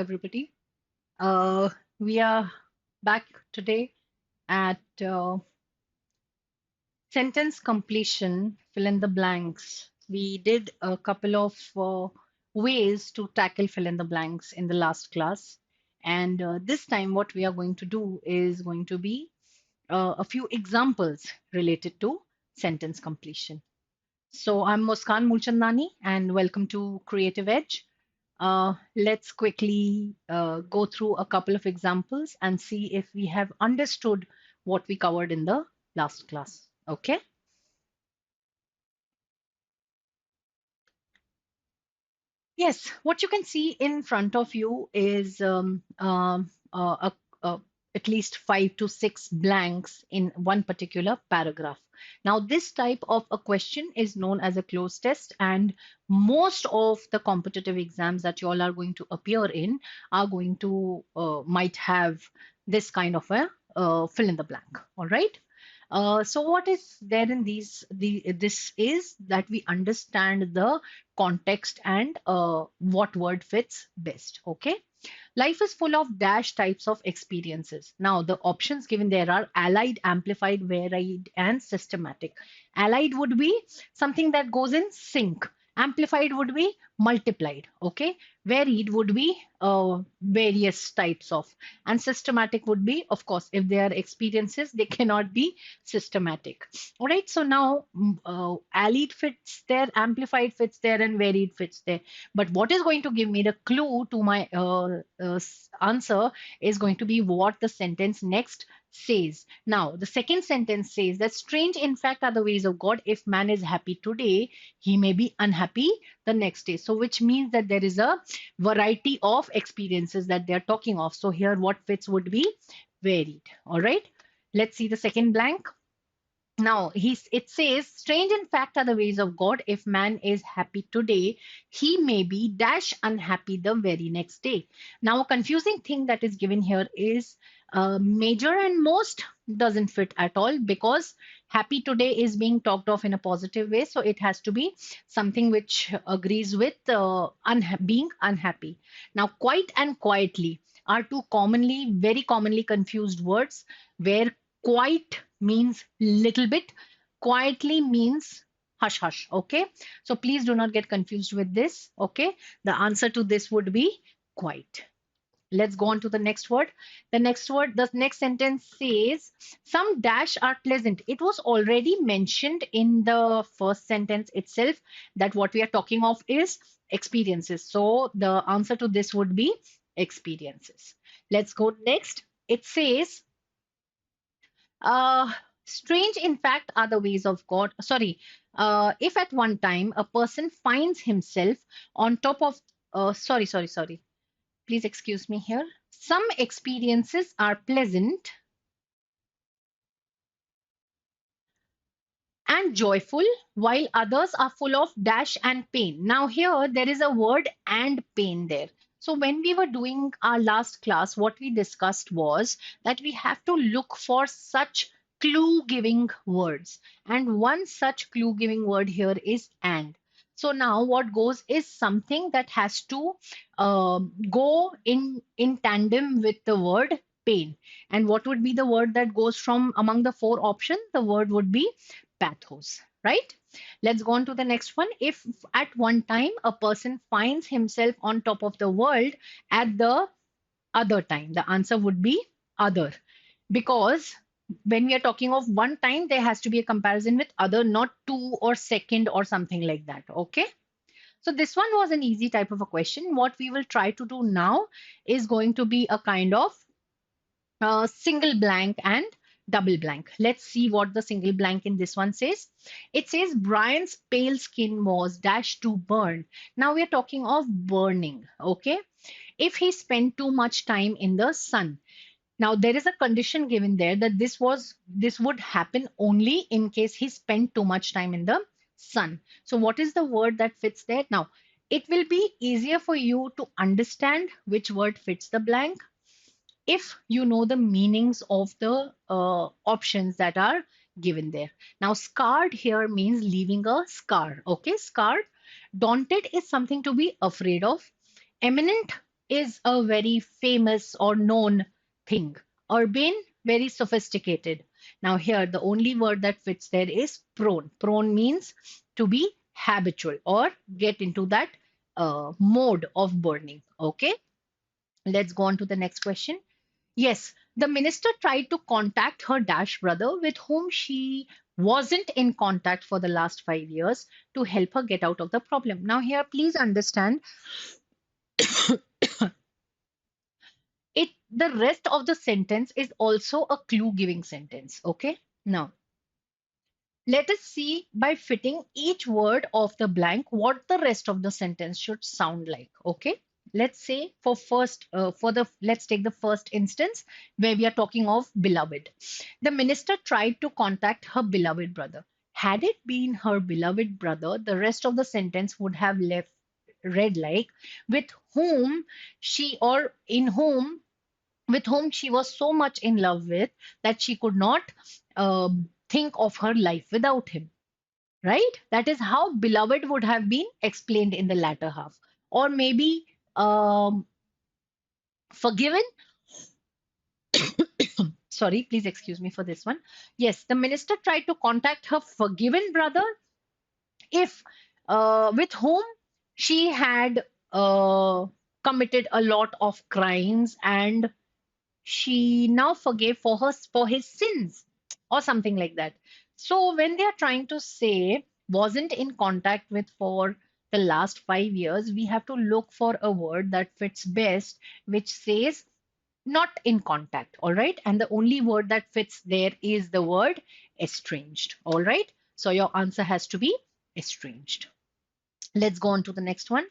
everybody. We are back today at sentence completion, fill in the blanks. We did a couple of ways to tackle fill in the blanks in the last class. And this time, what we are going to do is going to be a few examples related to sentence completion. So I'm Muskan Mulchandani, and welcome to Creative Edge. Let's quickly go through a couple of examples and see if we have understood what we covered in the last class. Okay. Yes, what you can see in front of you is a, at least 5 to 6 blanks in one particular paragraph. Now, this type of a question is known as a cloze test, and most of the competitive exams that you all are going to appear in are going to might have this kind of a fill in the blank. All right. So what is there in this is that we understand the context and what word fits best. Okay. Life is full of dash types of experiences. Now, the options given there are allied, amplified, varied, and systematic. Allied would be something that goes in sync. Amplified would be multiplied. Okay. Varied would be various types of. And systematic would be, of course, if they are experiences, they cannot be systematic. All right. So now, allied fits there, amplified fits there, and varied fits there. But what is going to give me the clue to my answer is going to be what the sentence next says. Now, the second sentence says that strange, in fact, are the ways of God. If man is happy today, he may be unhappy the next day. So, which means that there is a variety of experiences that they're talking of. So, here what fits would be varied. All right. Let's see the second blank. Now, it says, strange in fact are the ways of God. If man is happy today, he may be dash unhappy the very next day. Now, a confusing thing that is given here is major and most doesn't fit at all, because happy today is being talked of in a positive way. So it has to be something which agrees with being unhappy. Now, quite and quietly are two very commonly confused words, where quite means little bit, quietly means hush hush. Okay, so please do not get confused with this. Okay, the answer to this would be quite. Let's go on to the next word. The next sentence says, some dash are pleasant. It was already mentioned in the first sentence itself that what we are talking of is experiences. So the answer to this would be experiences. Let's go next. It says, uh, strange, in fact, are the ways of God. Sorry, if at one time a person finds himself on top of, sorry. Please excuse me here. Some experiences are pleasant and joyful, while others are full of dash and pain. Now, here there is a word and pain there. So, when we were doing our last class, what we discussed was that we have to look for such clue giving words. And one such clue giving word here is and. So, now what goes is something that has to go in tandem with the word pain. And what would be the word that goes from among the four options? The word would be pathos, right? Let's go on to the next one. If at one time a person finds himself on top of the world at the other time, the answer would be other, because when we are talking of one time, there has to be a comparison with other, not two or second or something like that. Okay. So this one was an easy type of a question. What we will try to do now is going to be a kind of single blank and double blank. Let's see what the single blank in this one says. It says Brian's pale skin was dashed to burn. Now we are talking of burning. Okay. If he spent too much time in the sun. Now there is a condition given there that this would happen only in case he spent too much time in the sun. So what is the word that fits there? Now it will be easier for you to understand which word fits the blank if you know the meanings of the options that are given there. Now, scarred here means leaving a scar. Okay, scarred. Daunted is something to be afraid of. Eminent is a very famous or known thing. Urbane, very sophisticated. Now, here, the only word that fits there is prone. Prone means to be habitual or get into that mode of burning. Okay, let's go on to the next question. Yes, the minister tried to contact her dash brother, with whom she wasn't in contact for the last 5 years, to help her get out of the problem. Now, here, please understand it. The rest of the sentence is also a clue giving sentence. Okay. Now, let us see by fitting each word of the blank what the rest of the sentence should sound like. Okay. Let's say let's take the first instance where we are talking of beloved. The minister tried to contact her beloved brother. Had it been her beloved brother, the rest of the sentence would have left read like, with whom she or in whom with whom she was so much in love with that she could not think of her life without him, right? That is how beloved would have been explained in the latter half. Or maybe forgiven. Sorry, please excuse me for this one. Yes, the minister tried to contact her forgiven brother, if with whom she had committed a lot of crimes, and she now forgave for his sins, or something like that. So when they are trying to say wasn't in contact with for the last 5 years, we have to look for a word that fits best, which says not in contact. All right, and the only word that fits there is the word estranged. All right, so your answer has to be estranged. Let's go on to the next one.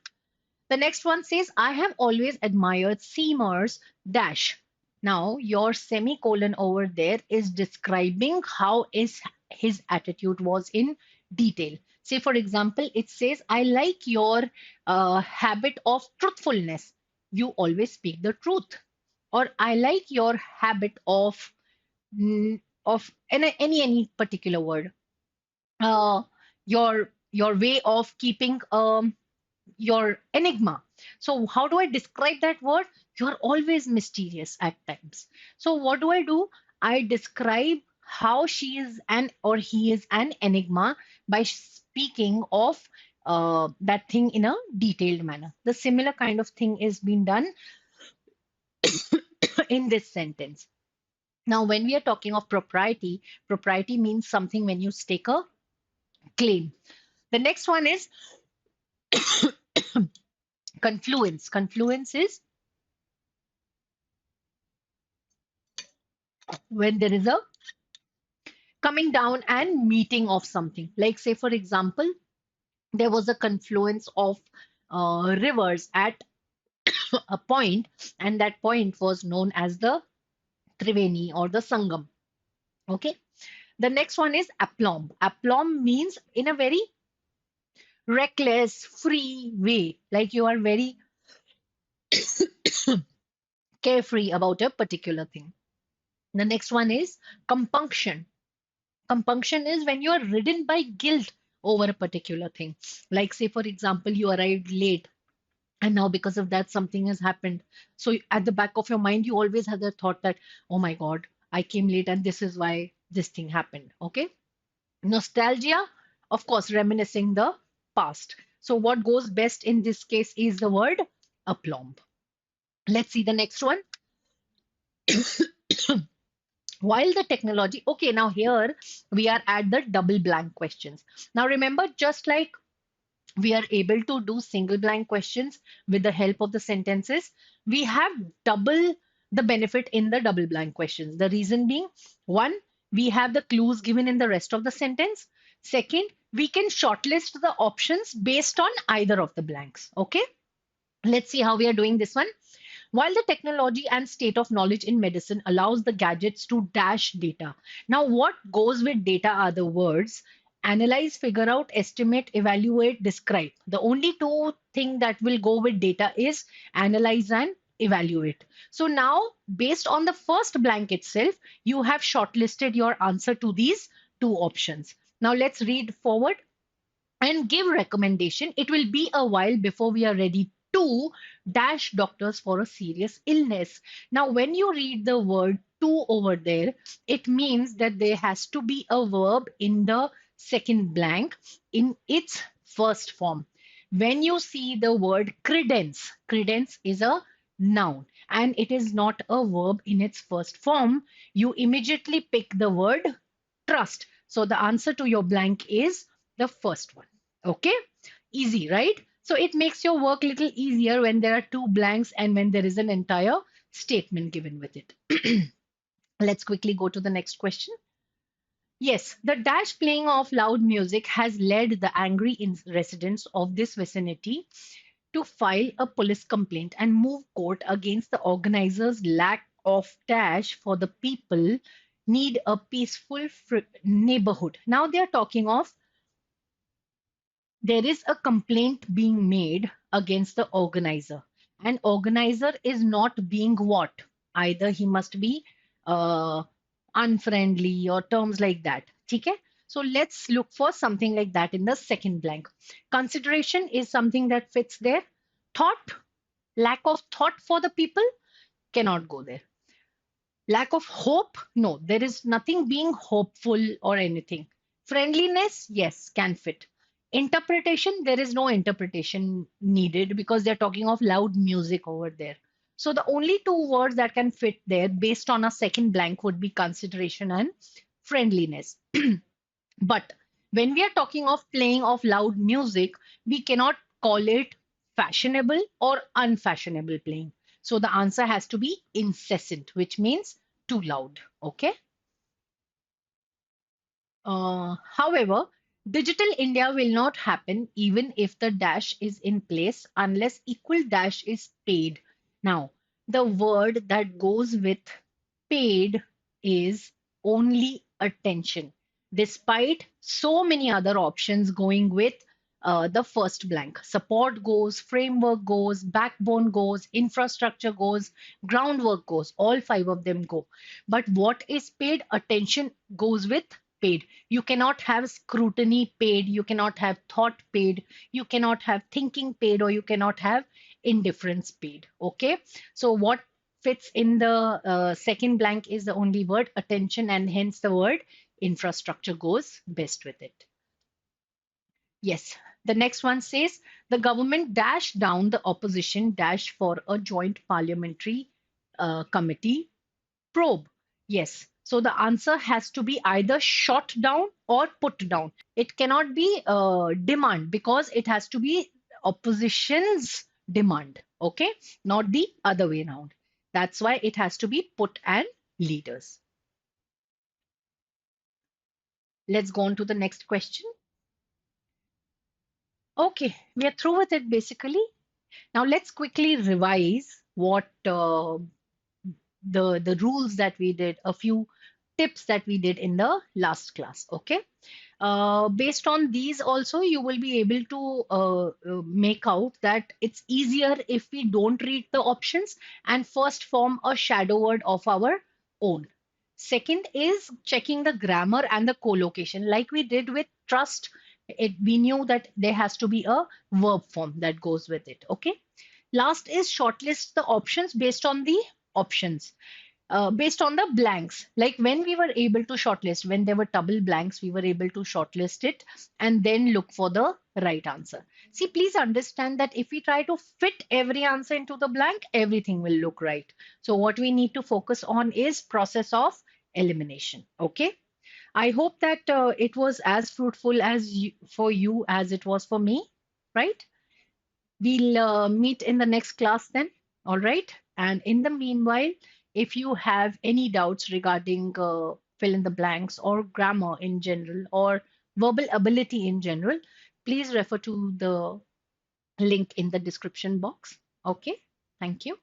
The next one says, I have always admired Seymour's dash. Now, your semicolon over there is describing how his attitude was in detail. Say, for example, it says, I like your habit of truthfulness. You always speak the truth. Or I like your habit of any particular word. Uh, your way of keeping your enigma. So how do I describe that word? You're always mysterious at times. So what do? I describe how she is an or he is an enigma by speaking of that thing in a detailed manner. The similar kind of thing is being done in this sentence. Now, when we are talking of propriety, propriety means something when you stake a claim. The next one is confluence. Confluence is when there is a coming down and meeting of something. Like, say, for example, there was a confluence of rivers at a point, and that point was known as the Triveni or the Sangam. Okay. The next one is aplomb. Aplomb means in a very reckless, free way, like you are very carefree about a particular thing. The next one is compunction. Compunction is when you are ridden by guilt over a particular thing. Like, say, for example, you arrived late, and now because of that, something has happened. So, at the back of your mind, you always have the thought that, oh my God, I came late, and this is why this thing happened. Okay. Nostalgia, of course, reminiscing the past. So, what goes best in this case is the word aplomb. Let's see the next one. While the technology, okay, now here we are at the double blank questions. Now remember, just like we are able to do single blank questions with the help of the sentences, we have double the benefit in the double blank questions. The reason being, one, we have the clues given in the rest of the sentence. Second, we can shortlist the options based on either of the blanks. Okay, let's see how we are doing this one. While the technology and state of knowledge in medicine allows the gadgets to dash data. Now, what goes with data are the words analyze, figure out, estimate, evaluate, describe. The only two things that will go with data is analyze and evaluate. So now, based on the first blank itself, you have shortlisted your answer to these two options. Now, let's read forward and give recommendation. It will be a while before we are ready two dash doctors for a serious illness. Now, when you read the word two over there, it means that there has to be a verb in the second blank in its first form. When you see the word credence, credence is a noun and it is not a verb in its first form, you immediately pick the word trust. So the answer to your blank is the first one. Okay, easy, right? So it makes your work a little easier when there are two blanks and when there is an entire statement given with it. Let's quickly go to the next question. Yes, the dash playing of loud music has led the angry residents of this vicinity to file a police complaint and move court against the organizers' lack of dash for the people need a peaceful neighborhood. Now they are talking of there is a complaint being made against the organizer, and organizer is not being what? Either he must be uh, unfriendly or terms like that. Okay, so let's look for something like that in the second blank. Consideration is something that fits there. Thought, lack of thought for the people, cannot go there. Lack of hope, no, there is nothing being hopeful or anything. Friendliness, yes, can fit. Interpretation, there is no interpretation needed because they're talking of loud music over there. So the only two words that can fit there based on a second blank would be consideration and friendliness. But when we are talking of playing of loud music, we cannot call it fashionable or unfashionable playing. So the answer has to be incessant, which means too loud. Okay. However, digital India will not happen even if the dash is in place unless equal dash is paid. Now, the word that goes with paid is only attention, despite so many other options going with the first blank. Support goes, framework goes, backbone goes, infrastructure goes, groundwork goes, all five of them go. But what is paid? Attention goes with paid. You cannot have scrutiny paid, you cannot have thought paid, you cannot have thinking paid, or you cannot have indifference paid. Okay, so what fits in the second blank is the only word attention, and hence the word infrastructure goes best with it. Yes, the next one says the government dashed down the opposition dash for a joint parliamentary committee probe. Yes. So the answer has to be either shot down or put down. It cannot be demand because it has to be opposition's demand. Okay. Not the other way around. That's why it has to be put and leaders. Let's go on to the next question. Okay. We are through with it basically. Now let's quickly revise what the rules that we did, a few tips that we did in the last class. Okay. Based on these also you will be able to make out that it's easier if we don't read the options and first form a shadow word of our own. Second is checking the grammar and the collocation like we did with trust. We knew that there has to be a verb form that goes with it. Okay, last is shortlist the options based on the options, based on the blanks. Like when we were able to shortlist, when there were double blanks, we were able to shortlist it and then look for the right answer. See, please understand that if we try to fit every answer into the blank, everything will look right. So what we need to focus on is process of elimination. Okay. I hope that it was as fruitful as for you as it was for me, right? We'll meet in the next class then. All right. And in the meanwhile, if you have any doubts regarding fill in the blanks or grammar in general or verbal ability in general, please refer to the link in the description box. Okay. Thank you.